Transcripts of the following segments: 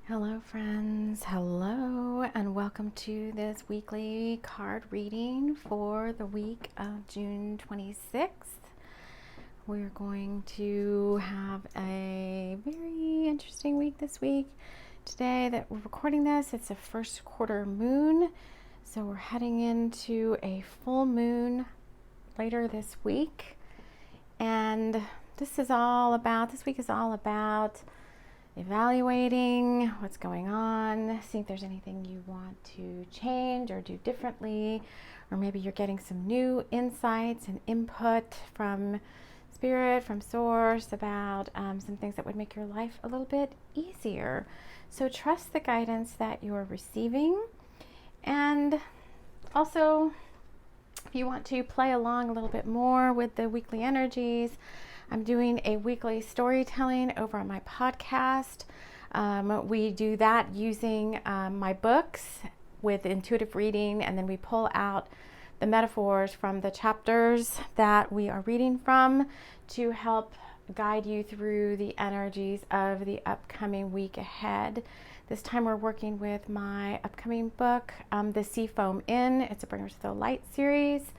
Hello friends, hello, and welcome to this weekly card reading for the week of June 26th. We're going to have a very interesting week this week. Today that we're recording this, it's a first quarter moon, so we're heading into a full moon later this week. And this week is all about evaluating what's going on, see if there's anything you want to change or do differently, or maybe you're getting some new insights and input from spirit, from source about some things that would make your life a little bit easier. So trust the guidance that you're receiving. And also, if you want to play along a little bit more with the weekly energies, I'm doing a weekly storytelling over on my podcast. We do that using my books with intuitive reading, and then we pull out the metaphors from the chapters that we are reading from to help guide you through the energies of the upcoming week ahead. This time we're working with my upcoming book, The Seafoam Inn. It's a Bringers to the Light series,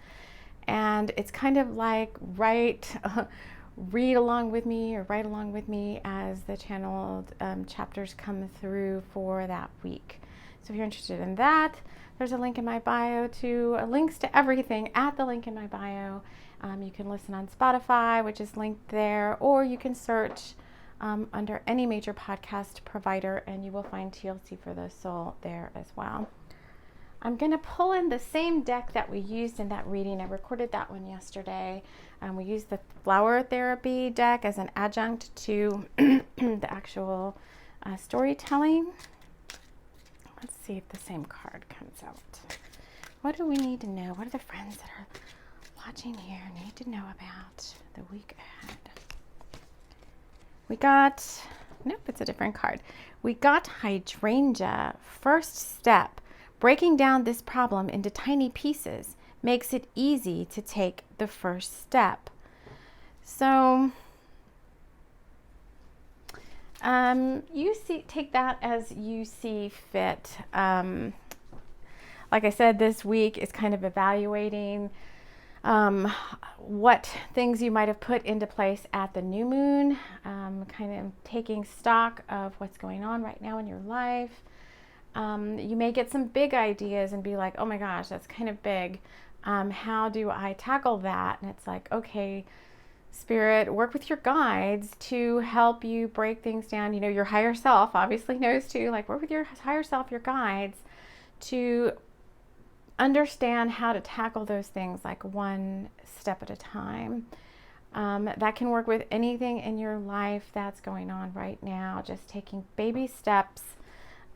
and it's kind of like read along with me or write along with me as the channeled chapters come through for that week. So if you're interested in that, there's a link in my bio to links to everything at the link in my bio. You can listen on Spotify, which is linked there, or you can search under any major podcast provider and you will find TLC for the Soul there as well. I'm going to pull in the same deck that we used in that reading. I recorded that one yesterday. We used the flower therapy deck as an adjunct to the actual storytelling. Let's see if the same card comes out. What do we need to know? What do the friends that are watching here need to know about the week ahead? Nope, it's a different card. We got hydrangea. First step. Breaking down this problem into tiny pieces makes it easy to take the first step. So take that as you see fit. Like I said, this week is kind of evaluating what things you might have put into place at the new moon, kind of taking stock of what's going on right now in your life. You may get some big ideas and be like, oh my gosh, that's kind of big. How do I tackle that? And it's like, okay, Spirit, work with your guides to help you break things down. You know, your higher self obviously knows too, like work with your higher self, your guides, to understand how to tackle those things like one step at a time. That can work with anything in your life that's going on right now, just taking baby steps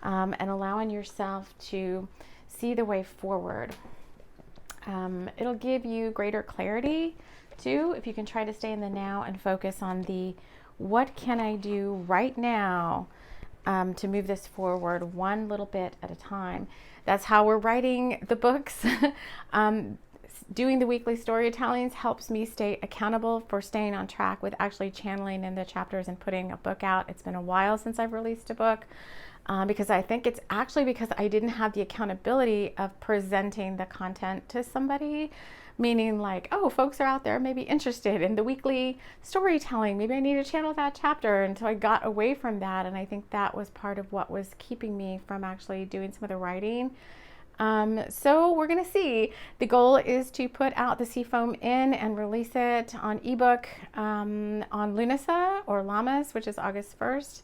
and allowing yourself to see the way forward. It'll give you greater clarity too if you can try to stay in the now and focus on the what can I do right now to move this forward one little bit at a time. That's how we're writing the books. Doing the weekly storytellings helps me stay accountable for staying on track with actually channeling in the chapters and putting a book out. It's been a while since I've released a book. Because I think it's actually because I didn't have the accountability of presenting the content to somebody, meaning like, oh, folks are out there maybe interested in the weekly storytelling. Maybe I need to channel that chapter. And so I got away from that. And I think that was part of what was keeping me from actually doing some of the writing. So we're going to see. The goal is to put out the Seafoam Inn and release it on ebook on Lunasa or Llamas, which is August 1st.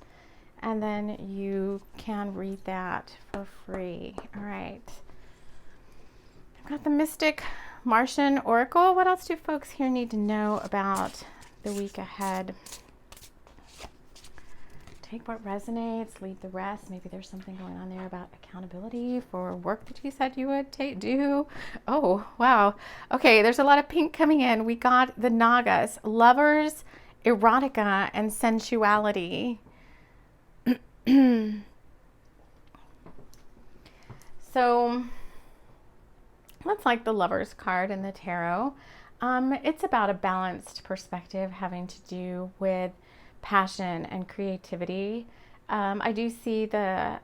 And then you can read that for free. All right. I've got the Mystic Martian Oracle. What else do folks here need to know about the week ahead? Take what resonates, leave the rest. Maybe there's something going on there about accountability for work that you said you would do. Oh, wow. Okay, there's a lot of pink coming in. We got the Nagas, lovers, erotica, and sensuality. So let's like the Lovers card in the tarot. It's about a balanced perspective having to do with passion and creativity. I do see the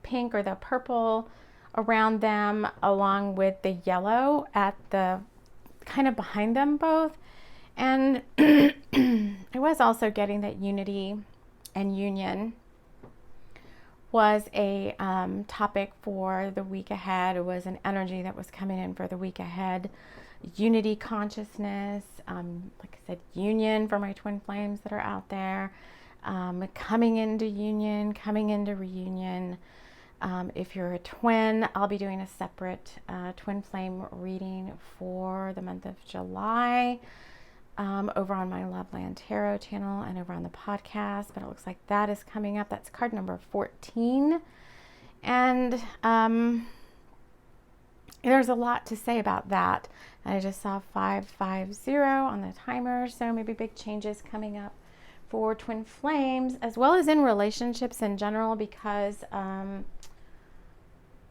pink or the purple around them, along with the yellow at the kind of behind them both. And I was also getting that unity and union was a topic for the week ahead. It was an energy that was coming in for the week ahead. Unity consciousness, like I said, union for my twin flames that are out there, coming into union, coming into reunion. If you're a twin, I'll be doing a separate twin flame reading for the month of July over on my Loveland Tarot channel and over on the podcast, but it looks like that is coming up. That's card number 14. And there's a lot to say about that. I just saw 550 on the timer, so maybe big changes coming up for twin flames, as well as in relationships in general, because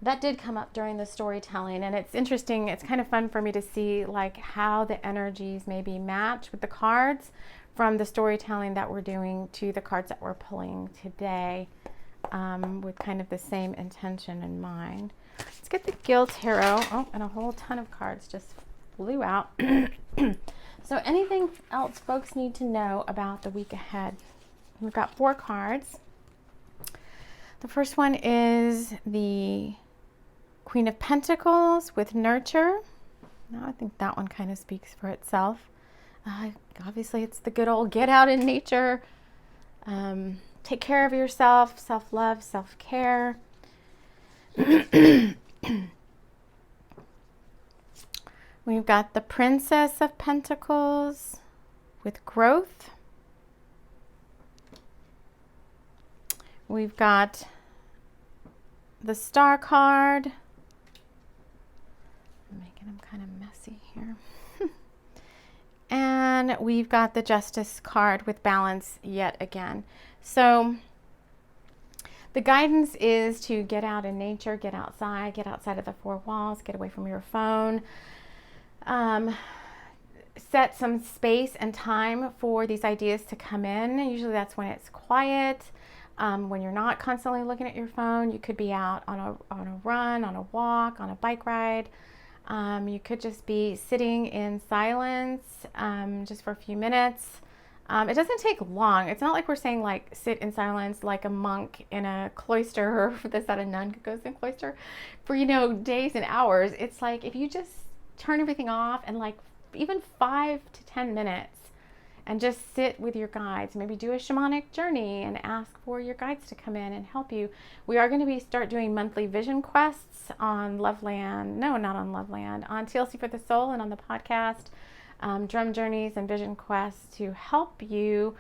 that did come up during the storytelling, and it's interesting. It's kind of fun for me to see like how the energies maybe match with the cards from the storytelling that we're doing to the cards that we're pulling today, with kind of the same intention in mind. Let's get the Gil Tarot. Oh, and a whole ton of cards just flew out. So anything else folks need to know about the week ahead? We've got 4 cards. The first one is the Queen of Pentacles with nurture. Now I think that one kind of speaks for itself. Obviously it's the good old get out in nature. Take care of yourself, self-love, self-care. We've got the Princess of Pentacles with growth. We've got the Star card. I'm making them kind of messy here. And we've got the Justice card with balance yet again. So the guidance is to get out in nature, get outside of the 4 walls, get away from your phone. Set some space and time for these ideas to come in. Usually that's when it's quiet, when you're not constantly looking at your phone. You could be out on a run, on a walk, on a bike ride. You could just be sitting in silence, just for a few minutes. It doesn't take long. It's not like we're saying like sit in silence like a monk in a cloister, or is that a nun who goes in a cloister for, days and hours. It's like if you just turn everything off and like even 5 to 10 minutes and just sit with your guides, maybe do a shamanic journey and ask for your guides to come in and help you. We are going to start doing monthly vision quests on Loveland. No, not on Loveland, on TLC for the Soul and on the podcast, drum journeys and vision quests to help you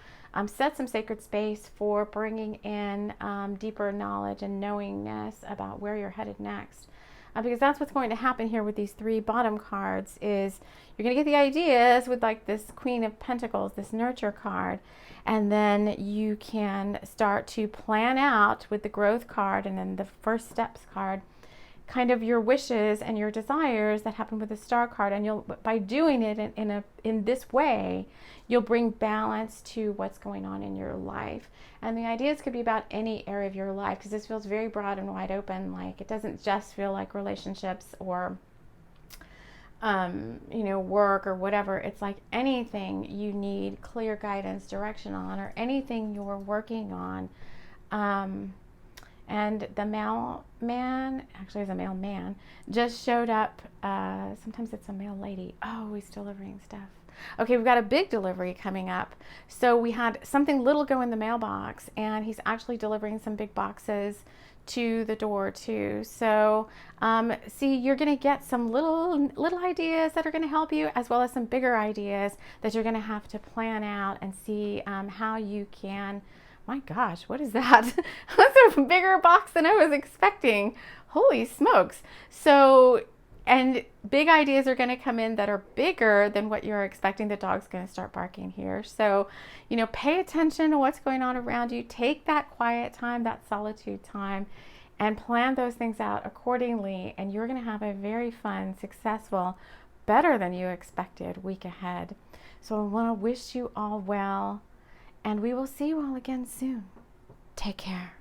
set some sacred space for bringing in deeper knowledge and knowingness about where you're headed next. Because that's what's going to happen here with these 3 bottom cards is you're going to get the ideas with like this Queen of Pentacles, this nurture card, and then you can start to plan out with the growth card and then the first steps card, kind of your wishes and your desires that happen with the Star card. And you'll, by doing it in this way, you'll bring balance to what's going on in your life. And the ideas could be about any area of your life, because this feels very broad and wide open. Like it doesn't just feel like relationships or work or whatever. It's like anything you need clear guidance, direction on, or anything you're working on. And the mailman, actually it's a mailman, just showed up. Sometimes it's a mail lady. Oh, he's delivering stuff. Okay, we've got a big delivery coming up. So we had something little go in the mailbox, and he's actually delivering some big boxes to the door too. So see, you're going to get some little ideas that are going to help you, as well as some bigger ideas that you're going to have to plan out and see how you can. My gosh, what is that? That's a bigger box than I was expecting. Holy smokes. So, and big ideas are going to come in that are bigger than what you're expecting. The dog's going to start barking here. So, pay attention to what's going on around you. Take that quiet time, that solitude time, and plan those things out accordingly. And you're going to have a very fun, successful, better than you expected week ahead. So I want to wish you all well. And we will see you all again soon. Take care.